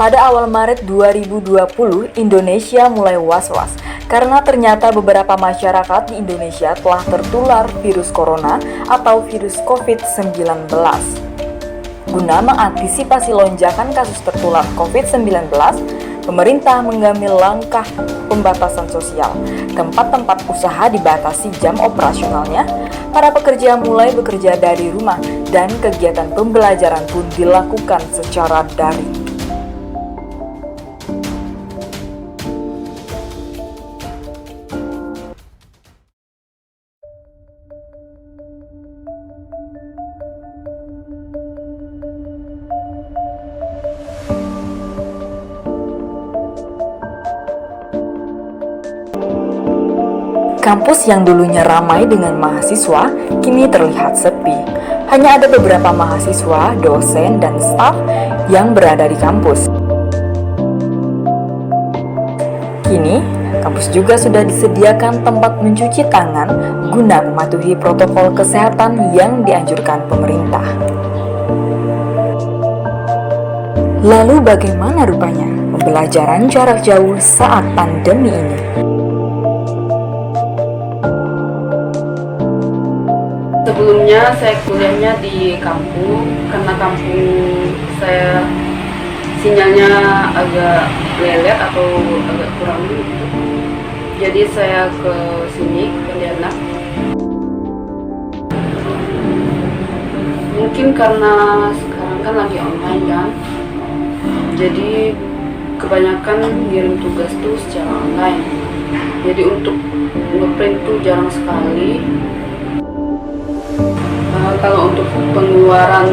Pada awal Maret 2020, Indonesia mulai was-was karena ternyata beberapa masyarakat di Indonesia telah tertular virus corona atau virus COVID-19. Guna mengantisipasi lonjakan kasus tertular COVID-19, pemerintah mengambil langkah pembatasan sosial. Tempat-tempat usaha dibatasi jam operasionalnya, para pekerja mulai bekerja dari rumah, dan kegiatan pembelajaran pun dilakukan secara daring. Kampus yang dulunya ramai dengan mahasiswa, kini terlihat sepi. Hanya ada beberapa mahasiswa, dosen, dan staf yang berada di kampus. Kini, kampus juga sudah disediakan tempat mencuci tangan guna mematuhi protokol kesehatan yang dianjurkan pemerintah. Lalu bagaimana rupanya pembelajaran jarak jauh saat pandemi ini? Sebelumnya saya kuliahnya di kampung, karena kampung saya sinyalnya agak lelet atau agak kurang gitu. Jadi saya ke sini, ke Lianak. Mungkin karena sekarang kan lagi online kan, jadi kebanyakan ngirim tugas tuh secara online. Jadi untuk ngeprint tuh jarang sekali. Kalau untuk pengeluaran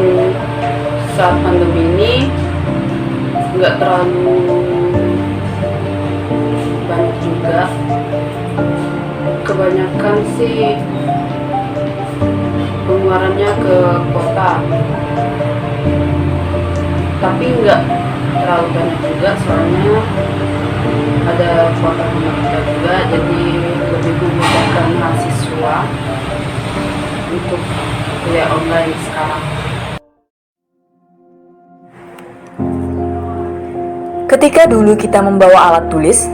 saat pandemi ini nggak terlalu banyak juga. Kebanyakan sih pengeluarannya ke kota, tapi nggak terlalu banyak juga soalnya ada kuota pemerintah juga, jadi lebih memudahkan mahasiswa untuk kuliah online sekarang. Ketika dulu kita membawa alat tulis,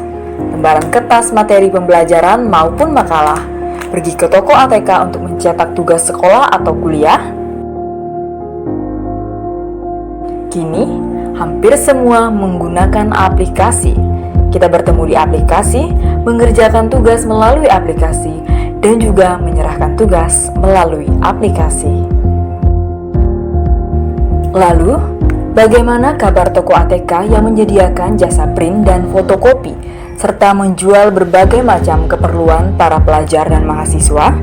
lembaran kertas materi pembelajaran maupun makalah, pergi ke toko ATK untuk mencetak tugas sekolah atau kuliah, kini hampir semua menggunakan aplikasi. Kita bertemu di aplikasi, mengerjakan tugas melalui aplikasi, dan juga menyerahkan tugas melalui aplikasi. Lalu, bagaimana kabar toko ATK yang menyediakan jasa print dan fotokopi, serta menjual berbagai macam keperluan para pelajar dan mahasiswa?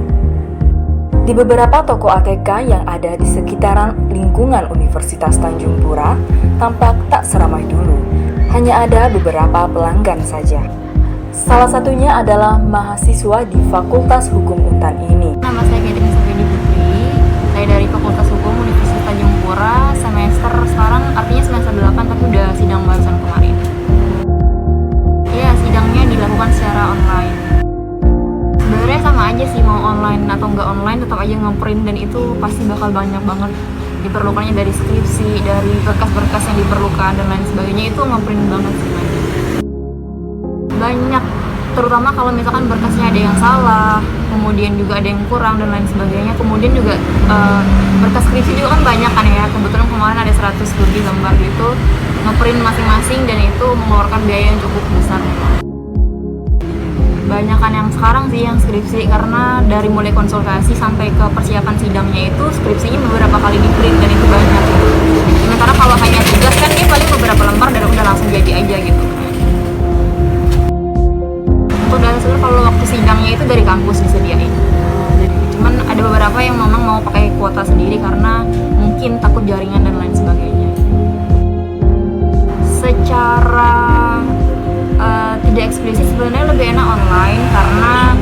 Di beberapa toko ATK yang ada di sekitaran lingkungan Universitas Tanjung Pura, tampak tak seramai dulu. Hanya ada beberapa pelanggan saja. Salah satunya adalah mahasiswa di Fakultas Hukum Untan ini. Nama saya Catherine Safedi Putri. Saya dari Fakultas Hukum Universitas Tanjung Pura, semester sekarang artinya semester 8 tapi udah sidang barusan kemarin. Ya, sidangnya dilakukan secara online. Sebenarnya sama aja sih, mau online atau nggak online tetap aja ngeprint, dan itu pasti bakal banyak banget diperlukannya dari skripsi, dari berkas-berkas yang diperlukan dan lain sebagainya, itu ngeprint banget sih. Banyak, terutama kalau misalkan berkasnya ada yang salah, kemudian juga ada yang kurang dan lain sebagainya. Kemudian juga berkas skripsi juga kan banyak kan ya, kebetulan kemarin ada 100 lebih lembar gitu, ngeprint masing-masing, dan itu mengeluarkan biaya yang cukup besar. Banyakan yang sekarang sih yang skripsi, karena dari mulai konsultasi sampai ke persiapan sidangnya itu skripsinya beberapa kali di print, dan itu banyak. Sementara kalau hanya tugas kan dia paling beberapa lembar dan udah langsung jadi aja gitu. Untuk dasar kalau waktu sidangnya itu dari kampus disediain. Cuman ada beberapa yang memang mau pakai kuota sendiri karena mungkin takut jaringan dan lain sebagainya. Secara tidak eksplisit sebenarnya lebih enak online karena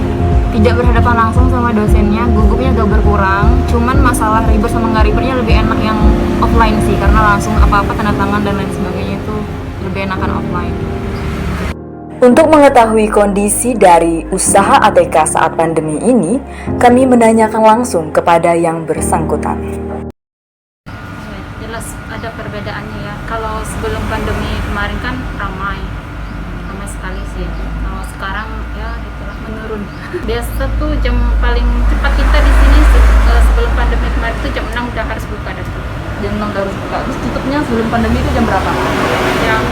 tidak berhadapan langsung sama dosennya, gugupnya agak berkurang. Cuman masalah ribet sama nggak ribetnya lebih enak yang offline sih, karena langsung apa-apa tanda tangan dan lain sebagainya itu lebih enakan offline. Untuk mengetahui kondisi dari usaha ATK saat pandemi ini, kami menanyakan langsung kepada yang bersangkutan. Jelas ada perbedaannya ya. Kalau sebelum pandemi kemarin kemarin kan ramai sekali sih. Kalau sekarang ya gitulah, menurun. Biasa tuh jam paling cepat kita di sini sebelum pandemi kemarin tuh jam 6 udah harus buka dah tuh. Jam 6 udah harus buka. Terus tutupnya sebelum pandemi itu jam berapa? Yang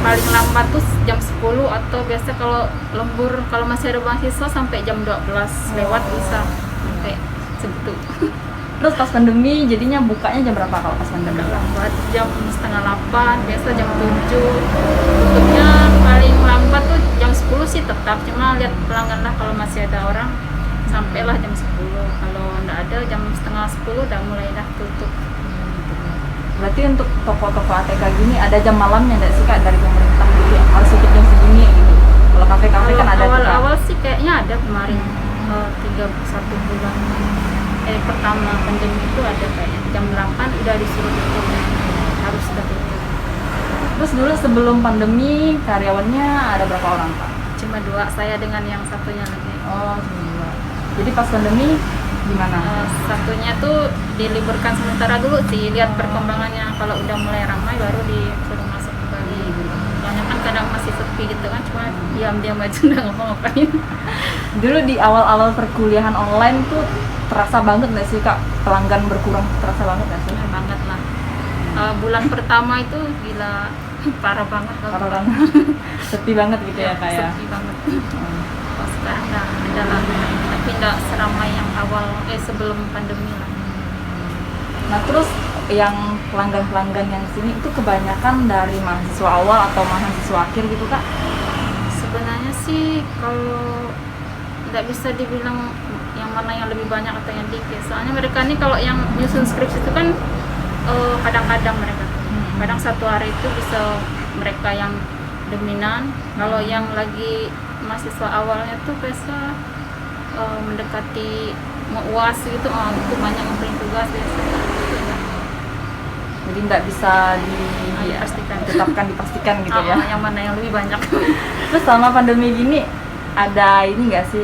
paling lambat tuh jam 10, atau biasa kalau lembur, kalau masih ada mahasiswa sampai jam 12 lewat bisa sampai segitu. Terus pas pandemi jadinya bukanya jam berapa kalau pas pandemi? Lambat jam setengah 8, biasa jam 7. Tutupnya paling lambat tuh jam 10 sih tetap, cuma lihat pelanggan lah, kalau masih ada orang sampailah jam 10. Kalau nggak ada jam setengah 10 udah mulai dah tutup. Berarti untuk toko-toko ATK gini ada jam malamnya nggak sih Kak dari pemerintah gitu ya? Harus tutup jam segini gitu. Kalau kafe-kafe kan ada tuh, Kak. Awal-awal sih kayaknya ada kemarin 1 bulan pertama pandemi itu ada kayaknya jam 8 udah disuruh tutup, harus tutup. Terus dulu sebelum pandemi karyawannya ada berapa orang Kak? Cuma 2, saya dengan yang satunya lagi. Oh, cuma 2. Jadi pas pandemi gimana? Satunya tuh diliburkan sementara dulu sih, lihat perkembangannya. Kalau udah mulai ramai baru disuruh masuk kembali. Soalnya kan kadang masih sepi gitu kan, cuma diam-diam aja nggak ngapa-ngapain. Dulu di awal-awal perkuliahan online tuh terasa banget nggak sih Kak pelanggan berkurang? Terasa banget nggak sih? Banget lah. Bulan pertama itu gila parah banget. Parah banget. Sepi banget gitu ya Kak ya? Sepi banget. Kalau sekarang nggak ada lagi, tapi nggak seramai yang awal sebelum pandemi lah. Nah terus yang pelanggan-pelanggan yang sini itu kebanyakan dari mahasiswa awal atau mahasiswa akhir gitu Kak? Sebenarnya sih kalau nggak bisa dibilang yang mana yang lebih banyak atau yang dikit. Soalnya mereka nih kalau yang nyusun skripsi itu kan kadang-kadang mereka kadang satu hari itu bisa mereka yang dominan. Kalau yang lagi mahasiswa awalnya tuh biasa mendekati mau UAS gitu, itu banyak yang tugas biasa. Jadi nggak bisa dipastikan gitu ya? Yang mana yang lebih banyak. Terus selama pandemi gini ada ini nggak sih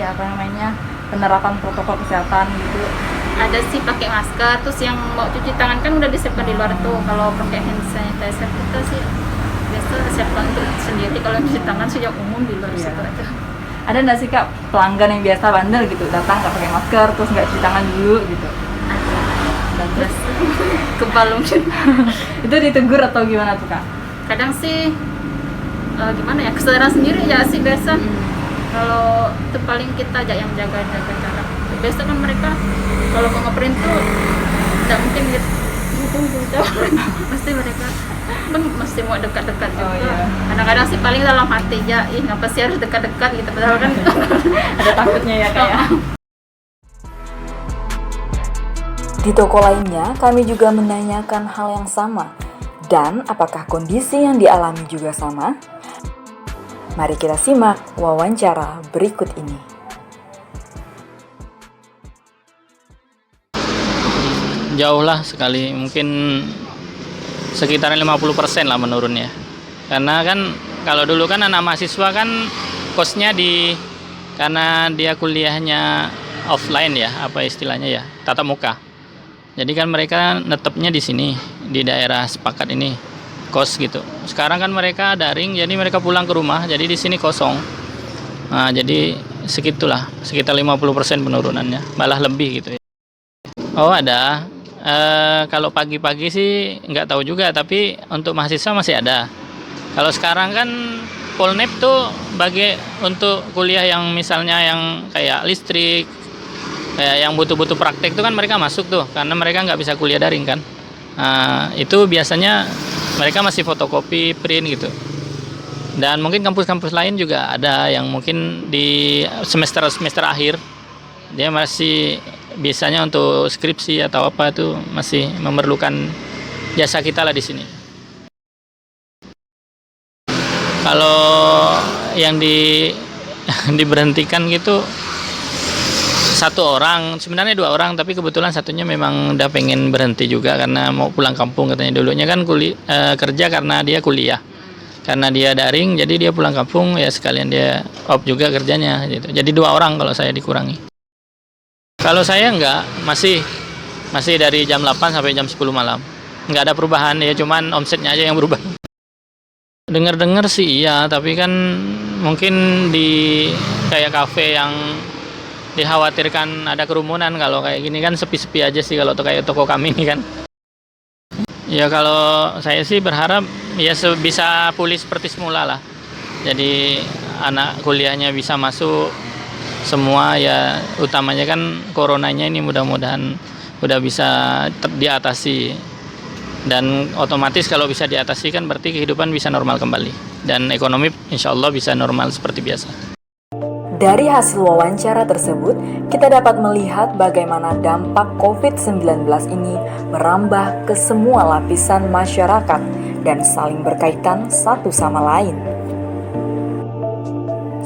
penerapan protokol kesehatan gitu? Ada sih, pakai masker, terus yang mau cuci tangan kan udah disiapkan di luar tuh. Kalau pakai hand sanitizer kita sih biasa siapkan untuk sendiri. Kalau cuci tangan sih yang umum di luar situ aja. Ada nggak sih Kak pelanggan yang biasa bandel gitu, datang nggak pakai masker terus nggak cuci tangan dulu gitu? Dan terus kebalung. Itu ditegur atau gimana tuh Kak? Kadang sih gimana ya, kesadaran sendiri ya sih biasa. Kalau itu paling kita aja yang jaga jarak. Biasa kan mereka kalau mau ngeprint tuh tidak mungkin gitu. Pasti mereka kan mesti mau dekat-dekat juga. Iya. Kadang-kadang sih paling dalam hati aja, ngapa sih harus dekat-dekat gitu, padahal kan Ada takutnya ya Kak ya? Di toko lainnya, kami juga menanyakan hal yang sama. Dan apakah kondisi yang dialami juga sama? Mari kita simak wawancara berikut ini. Jauh lah sekali, mungkin sekitar 50% lah menurunnya. Karena kan kalau dulu kan anak mahasiswa kan kosnya karena dia kuliahnya offline ya, apa istilahnya ya, tatap muka. Jadi kan mereka netepnya di sini, di daerah Sepakat ini, kos gitu. Sekarang kan mereka daring, jadi mereka pulang ke rumah, jadi di sini kosong. Nah, jadi segitulah, sekitar 50% penurunannya, malah lebih gitu ya. Oh ada. Kalau pagi-pagi sih nggak tahu juga, tapi untuk mahasiswa masih ada. Kalau sekarang kan Polnep tuh untuk kuliah yang misalnya yang kayak listrik, kayak yang butuh-butuh praktek itu kan mereka masuk tuh, karena mereka nggak bisa kuliah daring kan. Itu biasanya mereka masih fotokopi, print gitu. Dan mungkin kampus-kampus lain juga ada yang mungkin di semester akhir dia masih biasanya untuk skripsi atau apa tuh masih memerlukan jasa kita lah di sini. Kalau yang diberhentikan gitu 1 orang, sebenarnya 2 orang, tapi kebetulan satunya memang udah pengen berhenti juga karena mau pulang kampung katanya. Dulunya kan kerja karena dia kuliah, karena dia daring, jadi dia pulang kampung ya sekalian dia off juga kerjanya gitu. Jadi 2 orang kalau saya dikurangi. Kalau saya enggak, masih dari jam 8 sampai jam 10 malam. Enggak ada perubahan ya, cuman omsetnya aja yang berubah. Dengar-dengar sih iya, tapi kan mungkin di kayak kafe yang dikhawatirkan ada kerumunan, kalau kayak gini kan sepi-sepi aja sih kalau kayak toko kami ini kan. Ya kalau saya sih berharap ya bisa pulih seperti semula lah. Jadi anak kuliahnya bisa masuk semua, ya utamanya kan coronanya ini mudah-mudahan udah bisa diatasi. Dan otomatis kalau bisa diatasi kan berarti kehidupan bisa normal kembali. Dan ekonomi insya Allah bisa normal seperti biasa. Dari hasil wawancara tersebut, kita dapat melihat bagaimana dampak COVID-19 ini merambah ke semua lapisan masyarakat dan saling berkaitan satu sama lain.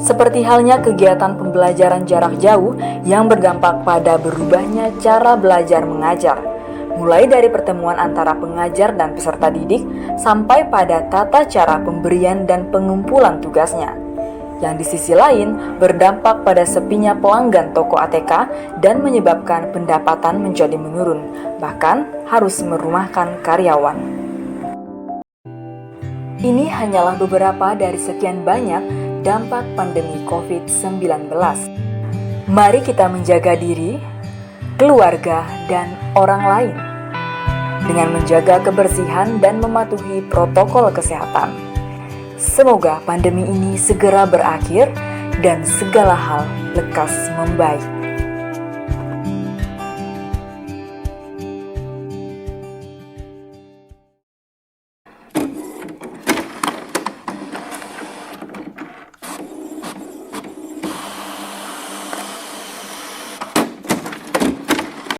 Seperti halnya kegiatan pembelajaran jarak jauh yang berdampak pada berubahnya cara belajar mengajar, mulai dari pertemuan antara pengajar dan peserta didik sampai pada tata cara pemberian dan pengumpulan tugasnya. Yang di sisi lain berdampak pada sepinya pelanggan toko ATK dan menyebabkan pendapatan menjadi menurun, bahkan harus merumahkan karyawan. Ini hanyalah beberapa dari sekian banyak dampak pandemi COVID-19. Mari kita menjaga diri, keluarga, dan orang lain dengan menjaga kebersihan dan mematuhi protokol kesehatan. Semoga pandemi ini segera berakhir dan segala hal lekas membaik.